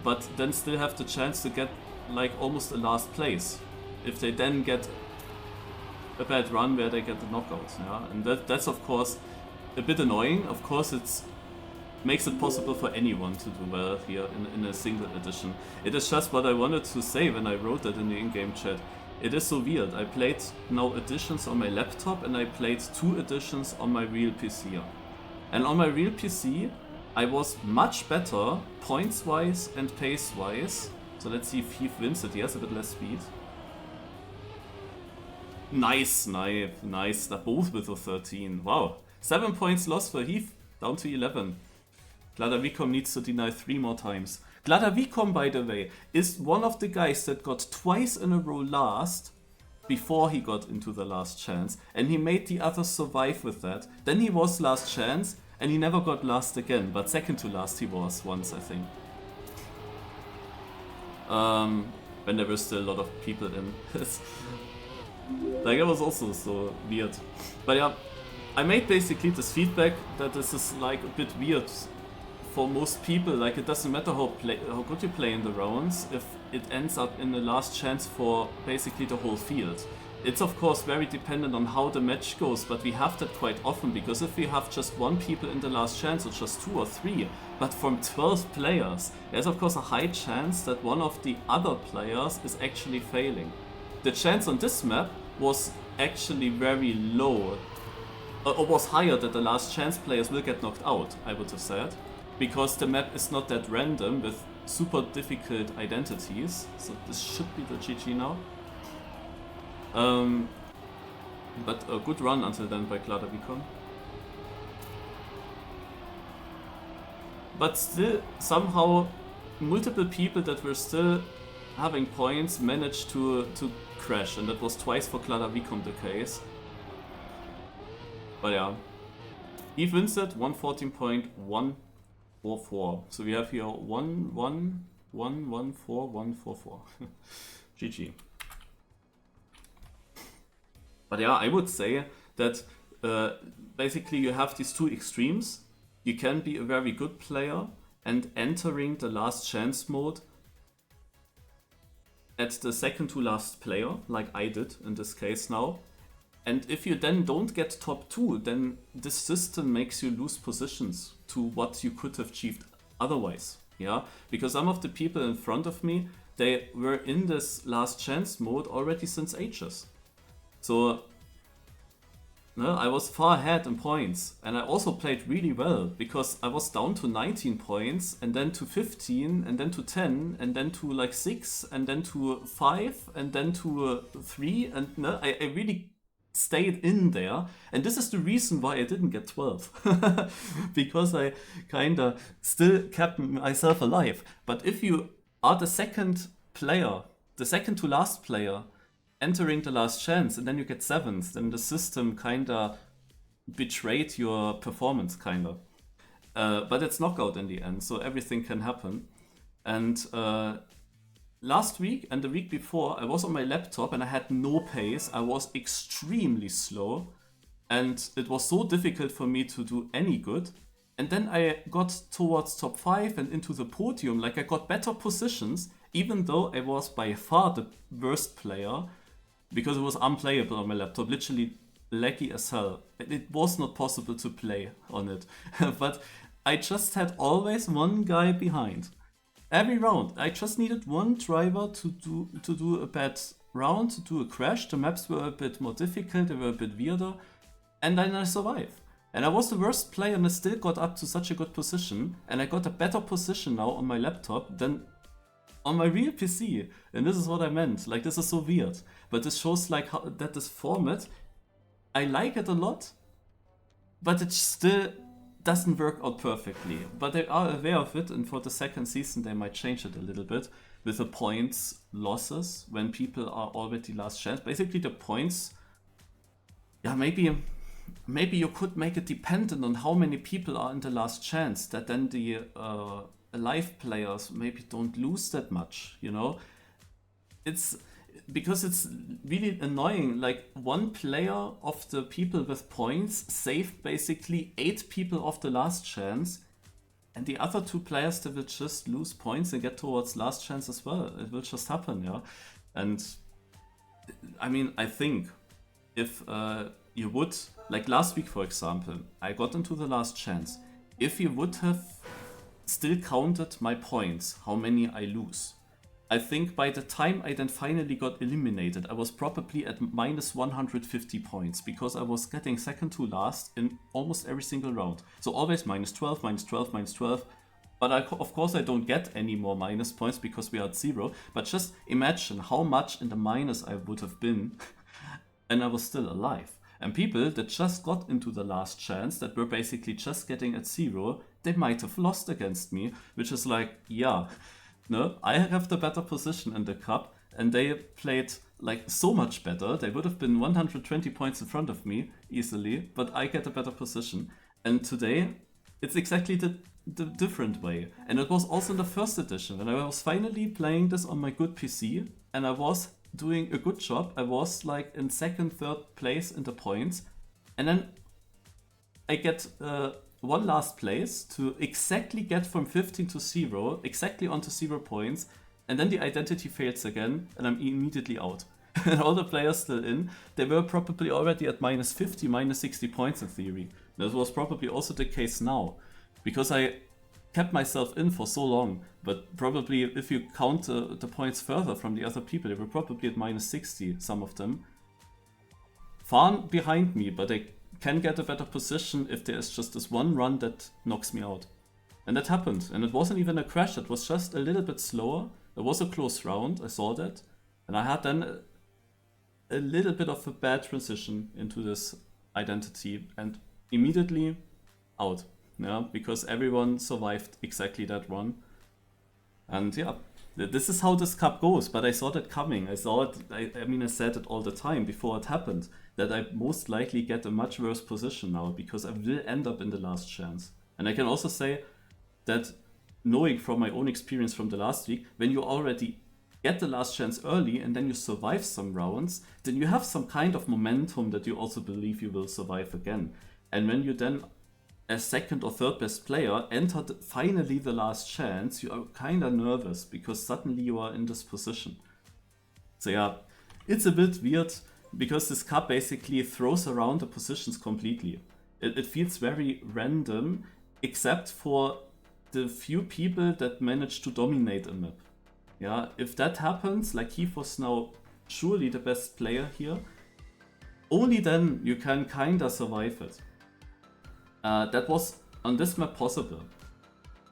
but then still have the chance to get like almost a last place if they then get a bad run where they get the knockout. Yeah, and that's of course a bit annoying. Of course, it makes it possible for anyone to do well here in a single edition. It is just what I wanted to say when I wrote that in the in-game chat. It is so weird. I played now editions on my laptop and I played 2 editions on my real PC. And on my real PC, I was much better points-wise and pace-wise. So let's see if Heath wins it. He has a bit less speed. Nice. Both with a 13. Wow. 7 points lost for Heath, down to 11. Gladavicom needs to deny 3 more times. Gladavicom, by the way, is one of the guys that got twice in a row last before he got into the last chance. And he made the others survive with that. Then he was last chance and he never got last again. But second to last he was once, I think. When there were still a lot of people in. Like, it was also so weird. But yeah, I made basically this feedback that this is like a bit weird for most people. Like, it doesn't matter how good you play in the rounds if it ends up in the last chance for basically the whole field. It's of course very dependent on how the match goes, but we have that quite often, because if we have just 1 people in the last chance, or just 2 or 3, but from 12 players, there's of course a high chance that one of the other players is actually failing. The chance on this map was actually very low, or was higher that the last chance players will get knocked out, I would have said, because the map is not that random with super difficult identities. So this should be the GG now. But a good run until then by Gladavicom. But still, somehow, multiple people that were still having points managed to crash, and that was twice for Gladavicom the case. But yeah, Eve wins it 114.144. So we have here 1114144. GG. But yeah, I would say that basically you have these 2 extremes. You can be a very good player and entering the last chance mode at the second to last player, like I did in this case now. And if you then don't get top 2, then this system makes you lose positions to what you could have achieved otherwise. Yeah, because some of the people in front of me, they were in this last chance mode already since ages. So I was far ahead in points, and I also played really well, because I was down to 19 points, and then to 15, and then to 10, and then to like 6, and then to 5, and then to 3, and I really stayed in there. And this is the reason why I didn't get 12, because I kinda still kept myself alive. But if you are the second player, the second to last player, entering the last chance, and then you get 7th, then the system kinda betrayed your performance, kinda. But it's knockout in the end, so everything can happen. And last week and the week before, I was on my laptop and I had no pace. I was extremely slow, and it was so difficult for me to do any good. And then I got towards top 5 and into the podium. Like, I got better positions, even though I was by far the worst player, because it was unplayable on my laptop, literally laggy as hell. It was not possible to play on it. But I just had always one guy behind. Every round, I just needed one driver to do a bad round, to do a crash. The maps were a bit more difficult, they were a bit weirder, and then I survived. And I was the worst player, and I still got up to such a good position, and I got a better position now on my laptop than on my real PC. And this is what I meant. Like, this is so weird, but this shows like how that this format, I like it a lot, but it still doesn't work out perfectly. But they are aware of it, and for the second season they might change it a little bit with the points losses when people are already last chance. Basically the points, yeah, maybe you could make it dependent on how many people are in the last chance, that then the live players maybe don't lose that much, you know? It's because it's really annoying. Like, one player of the people with points saved basically 8 people of the last chance, And the other two players, they will just lose points and get towards last chance as well. It will just happen, yeah. And I mean, I think if you would, like last week for example, I got into the last chance. If you would have still counted my points, how many I lose, I think by the time I then finally got eliminated, I was probably at minus 150 points because I was getting second to last in almost every single round. So always minus 12, minus 12, minus 12. But of course I don't get any more minus points because we are at 0. But just imagine how much in the minus I would have been and I was still alive. And people that just got into the last chance, that were basically just getting at 0, they might have lost against me, which is like, yeah, no, I have the better position in the cup, and they played like so much better. They would have been 120 points in front of me easily, but I get a better position. And today, it's exactly the different way. And it was also in the first edition, when I was finally playing this on my good PC, and I was doing a good job. I was like in second, third place in the points, and then I get one last place to exactly get from 15 to 0, exactly onto 0 points, and then the identity fails again, and I'm immediately out. And all the players still in, they were probably already at minus 50, minus 60 points in theory. This was probably also the case now, because I kept myself in for so long, but probably if you count the points further from the other people, they were probably at minus 60, some of them. Far behind me, but they can get a better position if there is just this one run that knocks me out. And that happened, and it wasn't even a crash, it was just a little bit slower. It was a close round, I saw that, and I had then a little bit of a bad transition into this identity, and immediately out. Yeah, because everyone survived exactly that one. And yeah, this is how this cup goes, but I saw that coming. I saw it, I mean, I said it all the time before it happened, that I most likely get a much worse position now, because I will end up in the last chance. And I can also say that, knowing from my own experience from the last week, when you already get the last chance early and then you survive some rounds, then you have some kind of momentum that you also believe you will survive again. And when you then, as second or third best player, enter finally the last chance, you are kind of nervous because suddenly you are in this position. So yeah, it's a bit weird because this cup basically throws around the positions completely. It feels very random, except for the few people that manage to dominate a map. Yeah, if that happens, like Heath was now surely the best player here, only then you can kinda survive it. That was on this map possible,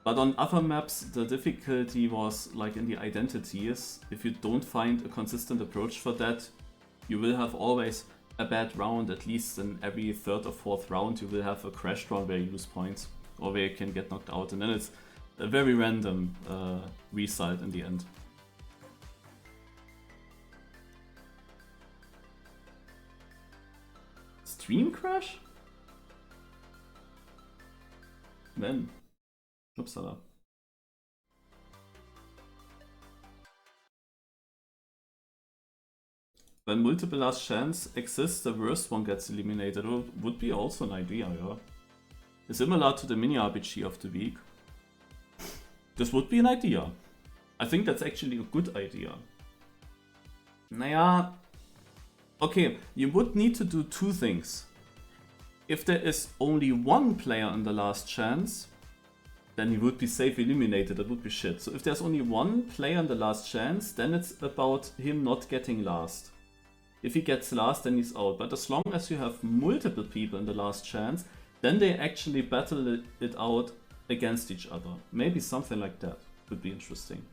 but on other maps the difficulty was like in the identities. If you don't find a consistent approach for that, you will have always a bad round. At least in every third or fourth round you will have a crash round where you lose points or where you can get knocked out, and then it's a very random result in the end. Stream crash? When? Upsala. When multiple last chance exists, the worst one gets eliminated. Would be also an idea, yeah. Similar to the mini RPG of the week. This would be an idea. I think that's actually a good idea. Naja. Okay, you would need to do two things. If there is only one player in the last chance, then he would be safe eliminated, that would be shit. So if there's only one player in the last chance, then it's about him not getting last. If he gets last, then he's out. But as long as you have multiple people in the last chance, then they actually battle it out against each other. Maybe something like that would be interesting.